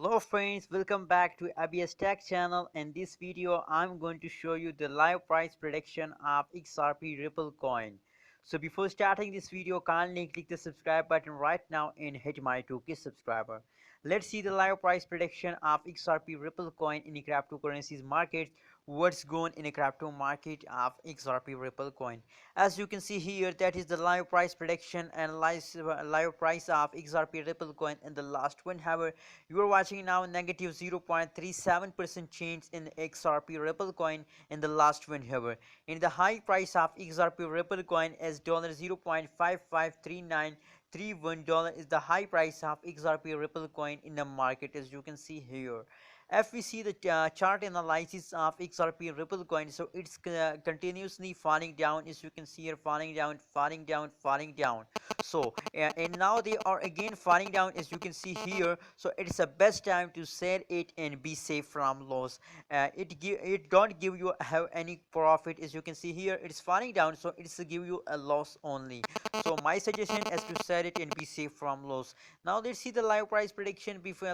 Hello friends, welcome back to ABS Tech channel. In this video I'm going to show you the live price prediction of XRP Ripple coin. So before starting this video, kindly click the subscribe button right now and hit my 2K subscriber. Let's see the live price prediction of XRP Ripple coin in the cryptocurrencies market. What's going in the crypto market of XRP Ripple coin? As you can see here, that is the live price prediction and live price of XRP Ripple coin in the last 1 hour. You are watching now negative 0.37% change in XRP Ripple coin in the last 1 hour. In the high price of XRP Ripple coin is $0.553931 is the high price of XRP Ripple coin in the market, as you can see here. If we see the chart analysis of XRP Ripple coin, so it's continuously falling down, as you can see here, falling down, falling down, falling down. So and now they are again falling down, as you can see here. So it's the best time to sell it and be safe from loss. It don't give you have any profit, as you can see here. It's falling down, so it's give you a loss only. So my suggestion is to sell it and be safe from loss. Now let's see the live price prediction before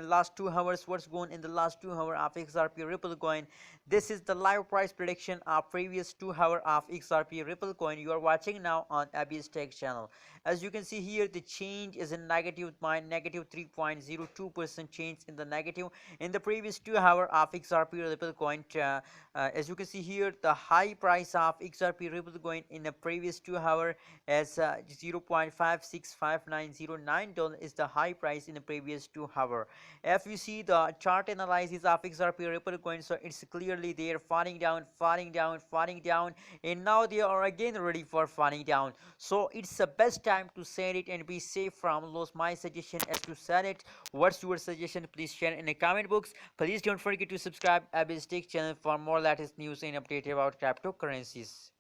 last 2 hours. What's going in the last 2 hour of XRP Ripple coin? This is the live price prediction of previous 2 hour of XRP Ripple coin. You are watching now on Abby's Tech channel. As you can see here, the change is in negative 3.02% change in the negative in the previous 2 hour of XRP Ripple coin. As you can see here, the high price of XRP Ripple coin in the previous 2 hour as $0.565909 is the high price in the previous 2 hour. If you see the chart analysis of XRP Ripple coin, so it's clearly there falling down, falling down, falling down, and now they are again ready for falling down. So it's the best time to sell it and be safe from loss. My suggestion is to sell it. What's your suggestion? Please share in the comment box. Please don't forget to subscribe Abby's Tech channel for more latest news and update about cryptocurrencies.